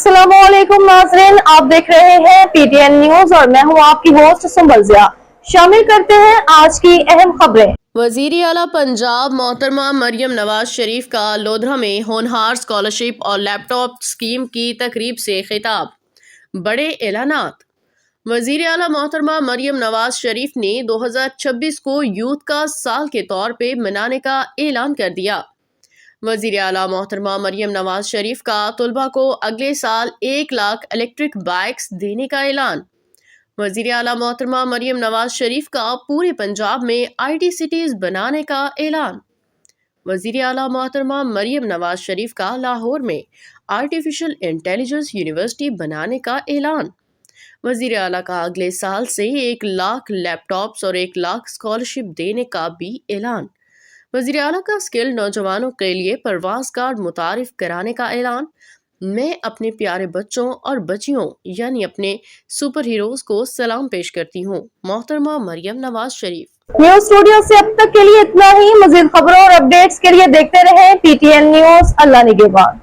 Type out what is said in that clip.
अस्सलाम वालेकुम नाज़रीन, आप देख रहे हैं पीटीएन न्यूज और मैं हूं आपकी होस्ट सुंबल ज़िया। शामिल करते हैं आज की अहम खबरें। वज़ीर आला पंजाब मोहतरमा मरियम नवाज शरीफ का लोधरा में होनहार स्कॉलरशिप और लैपटॉप स्कीम की तकरीब से खिताब। बड़े ऐलानात। वज़ीर आला मोहतरमा मरियम नवाज शरीफ ने 2026 को यूथ का साल के तौर पे मनाने का ऐलान कर दिया। वज़ीर आला मोहतरमा मरियम नवाज शरीफ का तलबा को अगले साल 1 लाख इलेक्ट्रिक बाइक्स देने का ऐलान। वज़ीर आला मोहतरमा मरियम नवाज शरीफ का पूरे पंजाब में IT सिटीज़ बनाने का ऐलान। वज़ीर आला मोहतरमा मरियम नवाज शरीफ का लाहौर में आर्टिफिशियल इंटेलिजेंस यूनिवर्सिटी बनाने का ऐलान। वज़ीर आला का अगले साल से 1 लाख लैपटॉप्स और 1 लाख स्कॉलरशिप देने का भी ऐलान। वज़ीर आला का स्किल नौजवानों के लिए परवाज कार्ड मुतारिफ कराने का ऐलान। मैं अपने प्यारे बच्चों और बच्चियों यानी अपने सुपर हीरोज को सलाम पेश करती हूँ। मोहतरमा मरियम नवाज शरीफ। न्यूज स्टूडियो से अब तक के लिए इतना ही। मजीद खबरों और अपडेट्स के लिए देखते रहें पीटीएन न्यूज। अल्लाह निगहबान।